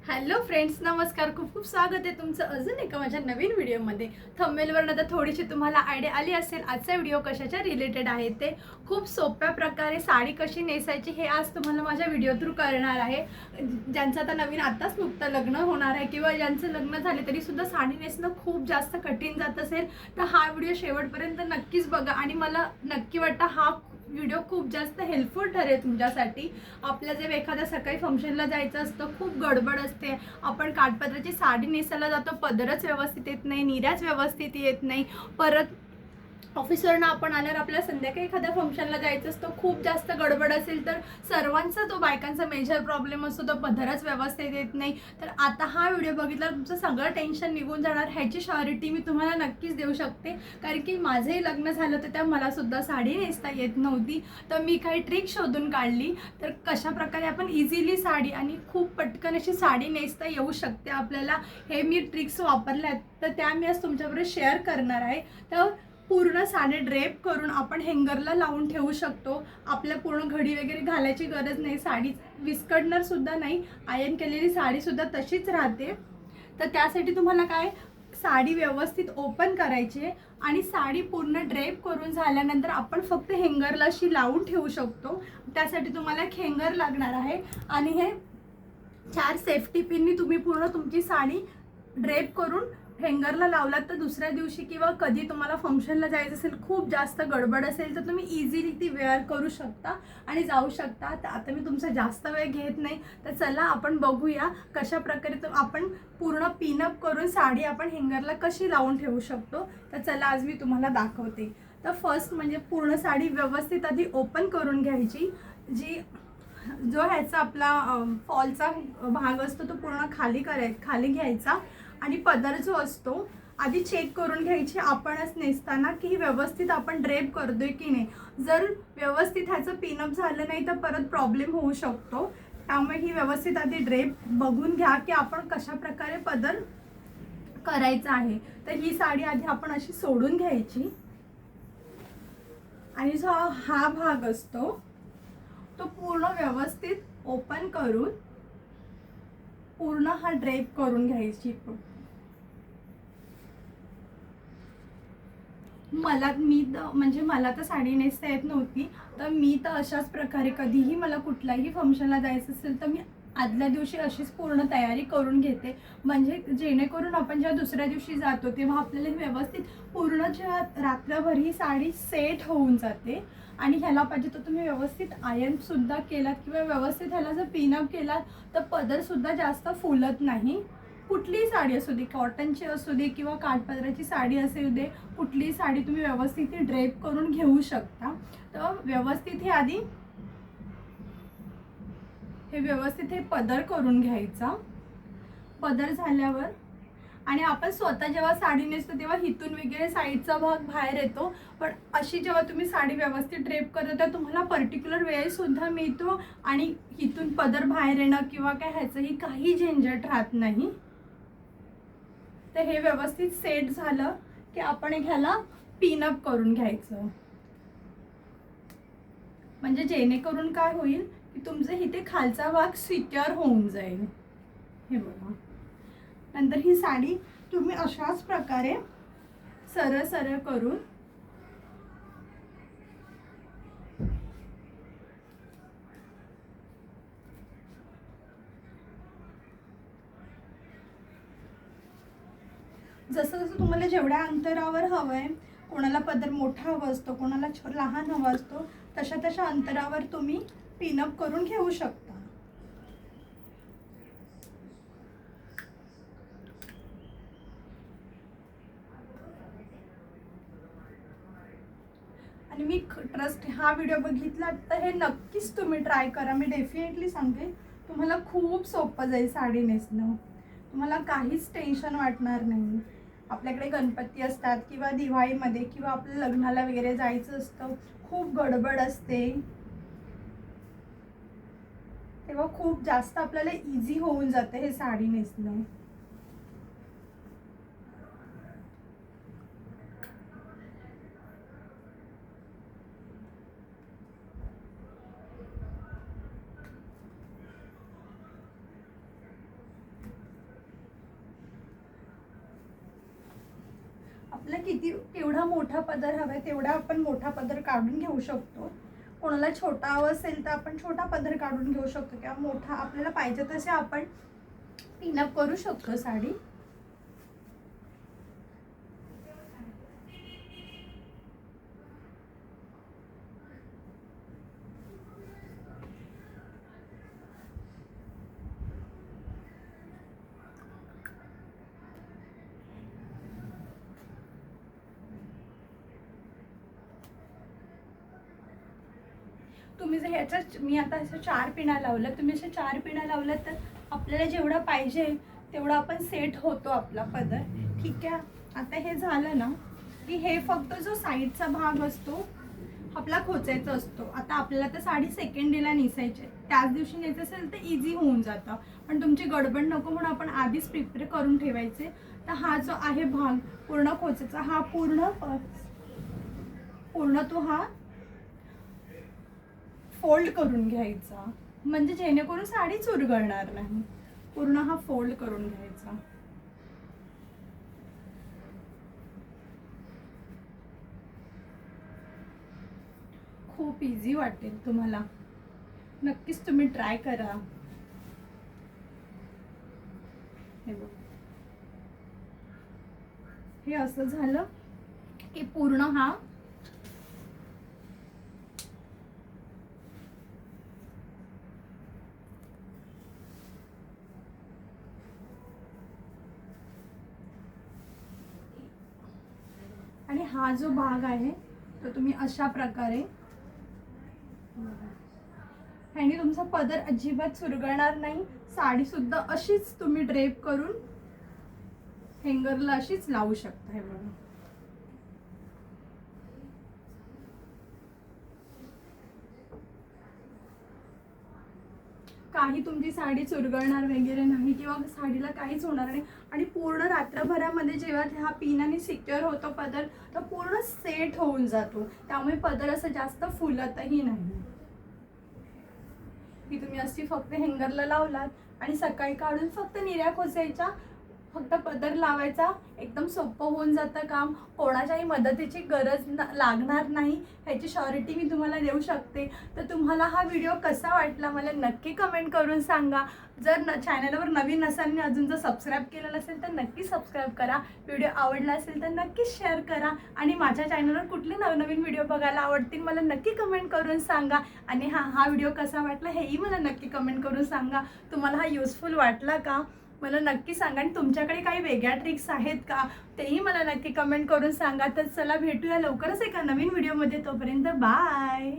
Hello friends, नमस्कार. खूप खूप स्वागत आहे तुमचं अजून एका माझ्या नवीन व्हिडिओमध्ये. थंबनेलवरून आता थोडीशी तुम्हाला आयडिया आली असेल आजचा व्हिडिओ कशाच्या रिलेटेड आहे. ते खूप सोप्या प्रकारे साडी कशी नेसायची हे आज तुम्हाला माझ्या व्हिडिओ थ्रू करणार आहे. ज्यांचं आता नवीन आत्ताच नुकतं लग्न होणार आहे किंवा ज्यांचं लग्न झाले तरीसुद्धा साडी नेसणं खूप जास्त कठीण जात असेल तर हा व्हिडिओ शेवटपर्यंत नक्कीच बघा. आणि मला नक्की वाटतं हा व्हिडिओ खूप जास्त हेल्पफुल ठरेल तुमच्यासाठी. आपल्या जर एखाद्या सकाळी फंक्शनला जायचं असतं, खूप गडबड असते, आपण काठपदराची साडी नेसायला जातो, पदरच व्यवस्थित येत नाही, निऱ्याच व्यवस्थित येत नाही, परत ऑफिसवरनं आपण आल्यावर आपल्याला संध्याकाळी एखाद्या फंक्शनला जायचं असतं, खूप जास्त गडबड असेल तर सर्वांचा तो बायकांचा मेजर प्रॉब्लेम असतो, तो पदरच व्यवस्थित येत नाही. तर आता हा व्हिडिओ बघितल्यावर तुमचं सगळं टेन्शन निघून जाणार ह्याची श्युरिटी मी तुम्हाला नक्कीच देऊ शकते. कारण की माझंही लग्न झालं तर त्या मलासुद्धा साडी नेसता येत नव्हती. तर मी काही ट्रिक शोधून काढली तर कशाप्रकारे आपण इझिली साडी आणि खूप पटकन अशी साडी नेसता येऊ शकते आपल्याला, हे मी ट्रिक्स वापरल्या आहेत. तर त्या मी आज तुमच्याबरोबर शेअर करणार आहे. तर पूर्ण साडी ड्रेप करून आपण हँगरला लावून ठेवू शकतो. आपल्या पूर्ण घडी वगैरे घालायची गरज नाही, साडी विस्कटणार सुद्धा नाही, आयर्न केलेली साडी सुद्धा तशीच राहते. तर त्यासाठी तुम्हाला काय, साडी व्यवस्थित ओपन करायची आणि साडी पूर्ण ड्रेप करून झाल्यानंतर आपण फक्त हँगरला अशी लावून ठेवू शकतो. त्यासाठी तुम्हाला एक हँगर लागणार आहे आणि हे 4 सेफ्टी पिननी तुम्ही पूर्ण तुमची साडी ड्रेप करून हँगरला लावलात तर दुसऱ्या दिवशी किंवा कधी तुम्हाला फंक्शनला जायचं असेल, खूप जास्त गडबड असेल तर तुम्ही इझिली ती वेअर करू शकता आणि जाऊ शकता. तर आता मी तुमचा जास्त वेळ घेत नाही, तर चला आपण बघूया कशा प्रकारे आपण पूर्ण पिनअप करून साडी आपण हँगरला कशी लावून ठेवू शकतो. तर चला आज मी तुम्हाला दाखवते. तर फर्स्ट म्हणजे पूर्ण साडी व्यवस्थित आधी ओपन करून घ्यायची. जो ह्याचा आपला फॉलचा भाग असतो तो पूर्ण खाली घ्यायचा आणि पदर जो असतो आधी चेक करून घ्यायची आपणच नेसताना की व्यवस्थित आपण ड्रेप करतोय की नाही. जर व्यवस्थित ह्याचं पिनअप झालं नाही तर परत प्रॉब्लेम होऊ शकतो. त्यामुळे ही व्यवस्थित आधी ड्रेप बघून घ्या की आपण कशा प्रकारे पदर करायचा आहे. तर ही साडी आधी आपण अशी सोडून घ्यायची आणि जो हा भाग असतो तो पूर्ण व्यवस्थित ओपन करून पूर्ण हा ड्रेप करून घ्यायची. मला तर साडी नेसता येत नव्हती, तर मी तर अशाच प्रकारे कधीही मला कुठल्याही फंक्शनला जायचं असेल तर मी आदल्या दिवशी अशीच पूर्ण तयारी करून घेते. म्हणजे जेणेकरून आपण जेव्हा दुसऱ्या दिवशी जातो तेव्हा आपल्याला व्यवस्थित पूर्ण जेव्हा रात्रभर ही साडी सेट होऊन जाते. आणि ह्याला पाहिजे तर तुम्ही व्यवस्थित आयर्नसुद्धा केलात किंवा व्यवस्थित ह्याला जर पिनअप केलात तर पदरसुद्धा जास्त फुलत नाही. कुठलीही साडी असू दे, कॉटनची असू दे किंवा काठपदराची साडी असू दे, कुठलीही साडी तुम्ही व्यवस्थित ड्रेप करून घेऊ शकता. तर व्यवस्थित हे पदर करून घ्यायचा. पदर झाल्यावर आणि आपण स्वतः जेव्हा साडी नेसतो तेव्हा हिथून वगैरे साईडचा भाग बाहेर येतो, पण अशी जेव्हा तुम्ही साडी व्यवस्थित ड्रेप करता तर तुम्हाला पर्टिक्युलर वेळ सुद्धा मिळतो आणि हिथून पदर बाहेर येणं किंवा काय ह्याचंही काही झंझट राहत नाही. तर हे व्यवस्थित सेट झालं की आपण ह्याला पिनअप करून घ्यायचं. म्हणजे जेणेकरून काय होईल की तुमचं इथे खालचा भाग सिक्युअर होऊन जाईल. हे बघा. नंतर ही साडी तुम्ही अशाच प्रकारे सरळ सरळ करून जसं जसं तुम्हाला जेवढ्या अंतरावर हवं आहे, कोणाला पदर मोठा हवा असतो, कोणाला लहान हवा असतो, तशा तशा अंतरावर तुम्ही पिनअप करून घेऊ शकता. आणि मी ट्रस्ट हा व्हिडिओ बघितला तर हे नक्कीच तुम्ही ट्राय करा. मी डेफिनेटली सांगते तुम्हाला खूप सोपं जाईल साडी नेसणं. तुम्हाला काहीच टेन्शन वाटणार नाही. आपल्याकडे गणपती असतात किंवा दिवाळीमध्ये किंवा आपल्या लग्नाला वगैरे जायचं असतं, खूप गडबड असते, तेव्हा खूप जास्त आपल्याला इझी होऊन जाते हे साडी नेसणं. आपल्याला केवढा मोठा पदर हवा आहे तेवढा आपण मोठा पदर काढून घेऊ शकतो. कोणाला छोटा हवा असेल तर आपण छोटा पदर काढून घेऊ शकतो किंवा मोठा आपल्याला पाहिजे तसे आपण पिनअप करू शकतो साडी. तुम्ही जर ह्याच्यात मी आता असं 4 पिण्या लावल्या, तुम्ही अशा 4 पिण्या लावल्या तर आपल्याला जेवढा पाहिजे तेवढा आपण सेट होतो आपला पदर. ठीक आहे. आता हे झालं ना की हे फक्त जो साईडचा भाग असतो आपला खोचायचा असतो. आता आपल्याला तर साडी सेकंड डेला नेसायची, त्याच दिवशी नेसायचं असेल तर इझी होऊन जातं, पण तुमची गडबड नको म्हणून आपण आधीच प्रिपेअर करून ठेवायचे. तर हा जो आहे भाग पूर्ण खोचायचा, हा पूर्ण तो हा फोल्ड करून घ्यायचा, म्हणजे जेणेकरून साडी चुरगळणार नाही. पूर्ण हा फोल्ड करून घ्यायचा. खूप इझी वाटेल तुम्हाला, नक्कीच तुम्ही ट्राय करा. हे असं झालं की पूर्ण हा आणि हा जो भाग आहे तो तुम्ही अशा प्रकारे, ह्याने तुमचा पदर अजिबात चुरगळणार नाही. साडी सुद्धा अशीच तुम्ही ड्रेप करून हँगरला अशीच लावू शकता. हे बघा. काही तुमची साडी चुरगळणार वगैरे नाही किंवा साडीला काहीच होणार नाही. आणि पूर्ण रात्रभरामध्ये जेव्हा ह्या पिनाने सिक्युअर होतो पदर तर पूर्ण सेट होऊन जातो, त्यामुळे पदर असं जास्त फुलतही नाही. की तुम्ही अशी फक्त हँगरला लावलात आणि सकाळी काढून फक्त निर्या खोचायच्या, फक्त पदर लावायचा, एकदम सोपं होऊन जातं काम. कोणाच्याही मदतीची गरज लागणार नाही, ह्याची श्योरिटी मी तुम्हाला देऊ शकते. तर तुम्हाला हा व्हिडिओ कसा वाटला मला नक्की कमेंट करून सांगा. जर चॅनलवर नवीन असाल आणि अजून जर सबस्क्राईब केलं नसेल तर नक्की सबस्क्राईब करा. व्हिडिओ आवडला असेल तर नक्कीच शेअर करा. आणि माझ्या चॅनलवर कुठले नवनवीन व्हिडिओ बघायला आवडतील मला नक्की कमेंट करून सांगा. आणि हा व्हिडिओ कसा वाटला हेही मला नक्की कमेंट करून सांगा. तुम्हाला हा युजफुल वाटला का मला नक्की सांगा. आणि तुमच्याकडे काही वेगळ्या ट्रिक्स आहेत का तेही मला नक्की कमेंट करून सांगा. तर चला भेटूया लवकरच एका नवीन व्हिडिओमध्ये. तोपर्यंत बाय.